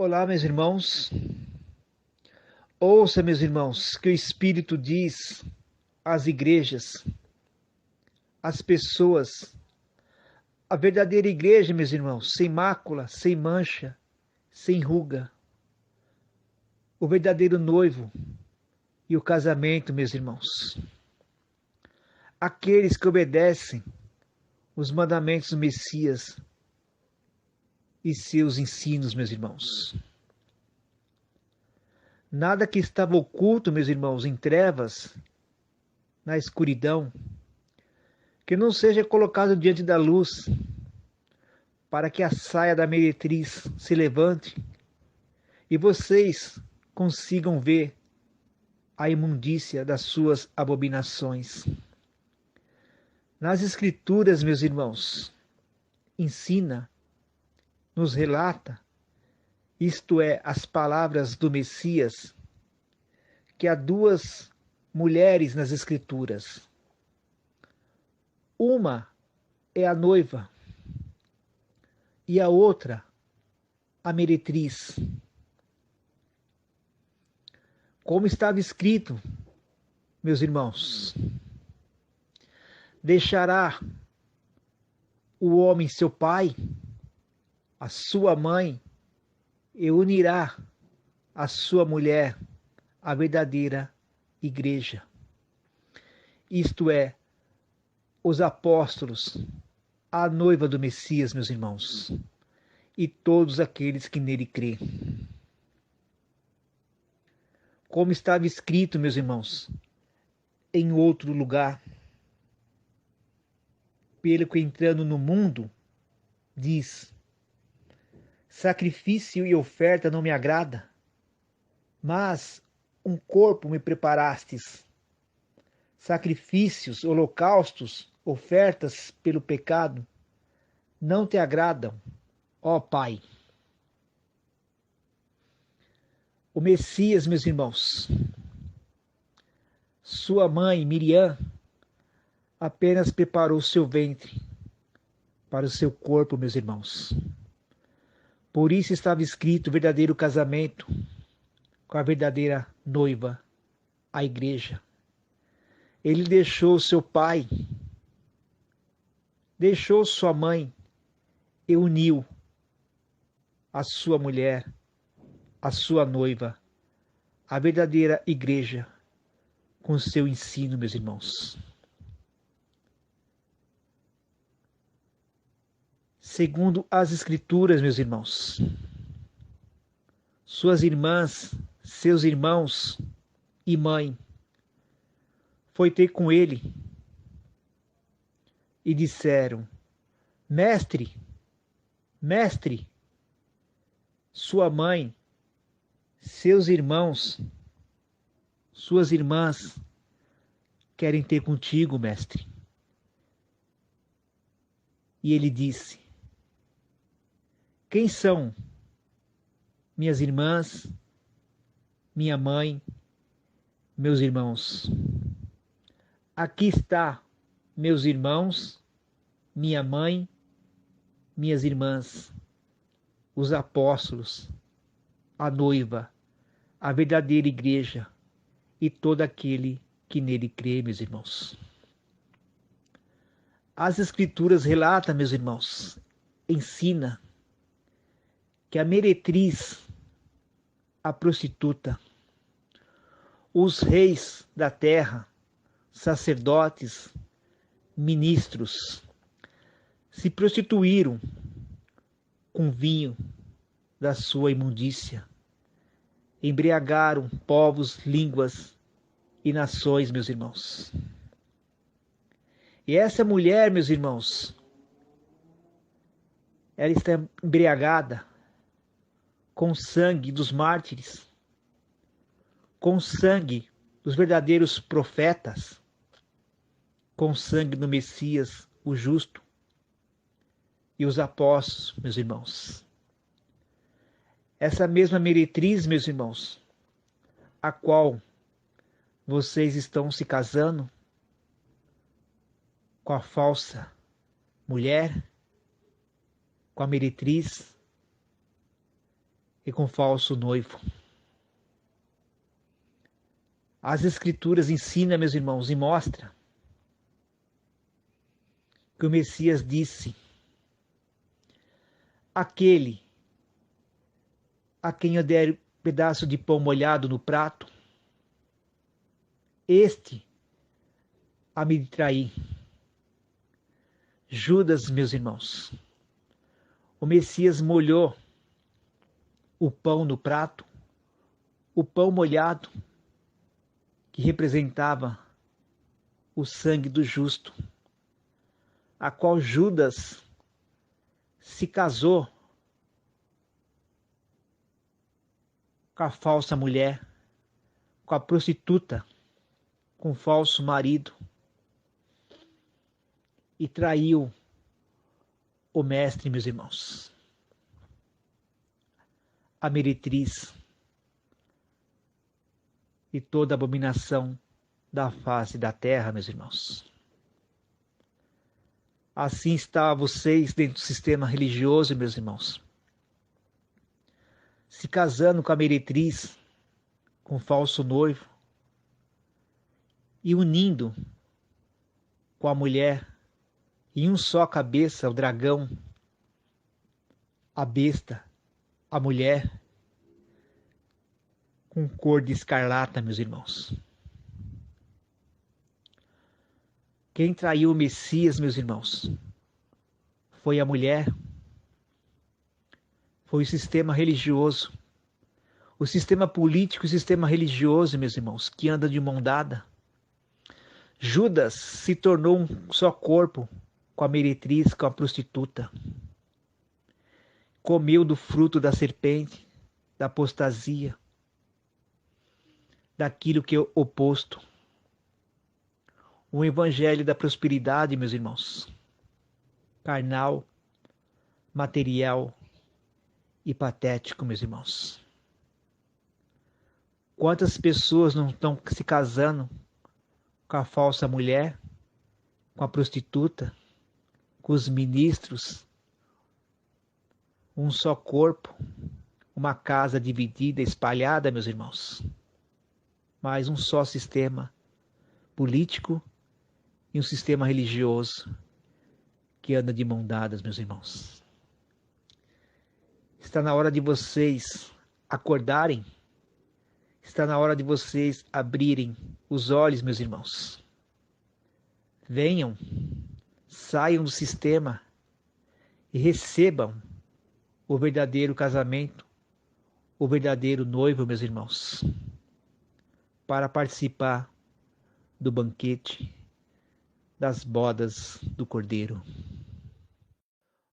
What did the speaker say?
Olá, meus irmãos. Ouça, meus irmãos, que o Espírito diz às igrejas, às pessoas, a verdadeira igreja, meus irmãos, sem mácula, sem mancha, sem ruga, o verdadeiro noivo e o casamento, meus irmãos. Aqueles que obedecem os mandamentos do Messias e seus ensinos, meus irmãos. Nada que estava oculto, meus irmãos, em trevas, na escuridão, que não seja colocado diante da luz, para que a saia da meretriz se levante e vocês consigam ver a imundícia das suas abominações. Nas Escrituras, meus irmãos, ensina, nos relata, isto é, as palavras do Messias, que há duas mulheres nas Escrituras. Uma é a noiva e a outra a meretriz. Como estava escrito, meus irmãos, deixará o homem seu pai, a sua mãe, e unirá a sua mulher, a verdadeira igreja. Isto é, os apóstolos, a noiva do Messias, meus irmãos, e todos aqueles que nele crêem. Como estava escrito, meus irmãos, em outro lugar, pelo que entrando no mundo, diz: sacrifício e oferta não me agrada, mas um corpo me preparastes. Sacrifícios, holocaustos, ofertas pelo pecado, não te agradam, ó Pai. O Messias, meus irmãos, sua mãe, Miriam, apenas preparou seu ventre para o seu corpo, meus irmãos. Por isso estava escrito o verdadeiro casamento com a verdadeira noiva, a igreja. Ele deixou seu pai, deixou sua mãe e uniu a sua mulher, a sua noiva, a verdadeira igreja, com seu ensino, meus irmãos. Segundo as Escrituras, meus irmãos, suas irmãs, seus irmãos e mãe foi ter com ele e disseram: Mestre, mestre, sua mãe, seus irmãos, suas irmãs querem ter contigo, mestre. E ele disse: quem são minhas irmãs, minha mãe, meus irmãos? Aqui está meus irmãos, minha mãe, minhas irmãs, os apóstolos, a noiva, a verdadeira igreja e todo aquele que nele crê, meus irmãos. As Escrituras relatam, meus irmãos, ensina que a meretriz, a prostituta, os reis da terra, sacerdotes, ministros, se prostituíram com vinho da sua imundícia, embriagaram povos, línguas e nações, meus irmãos. E essa mulher, meus irmãos, ela está embriagada com o sangue dos mártires, com o sangue dos verdadeiros profetas, com o sangue do Messias, o justo, e os apóstolos, meus irmãos. Essa mesma meretriz, meus irmãos, a qual vocês estão se casando com a falsa mulher, com a meretriz, e com falso noivo. As Escrituras ensinam, meus irmãos, e mostra que o Messias disse: aquele a quem eu der pedaço de pão molhado no prato, este a me trair. Judas, meus irmãos, o Messias molhou o pão no prato, o pão molhado, que representava o sangue do justo, a qual Judas se casou com a falsa mulher, com a prostituta, com o falso marido, e traiu o mestre, meus irmãos. A meretriz e toda abominação da face da terra, meus irmãos. Assim está vocês dentro do sistema religioso, meus irmãos, se casando com a meretriz, com o falso noivo, e unindo com a mulher em um só cabeça, o dragão, a besta, a mulher, com cor de escarlata, meus irmãos. Quem traiu o Messias, meus irmãos, foi a mulher, foi o sistema religioso, o sistema político e o sistema religioso, meus irmãos, que anda de mão dada. Judas se tornou um só corpo com a meretriz, com a prostituta. Comeu do fruto da serpente, da apostasia, daquilo que é oposto. O evangelho da prosperidade, meus irmãos, carnal, material e patético, meus irmãos. Quantas pessoas não estão se casando com a falsa mulher, com a prostituta, com os ministros, um só corpo, uma casa dividida, espalhada, meus irmãos, mas um só sistema político e um sistema religioso que anda de mão dadas, meus irmãos. Está na hora de vocês acordarem, está na hora de vocês abrirem os olhos, meus irmãos. Venham, saiam do sistema e recebam o verdadeiro casamento, o verdadeiro noivo, meus irmãos, para participar do banquete das bodas do Cordeiro.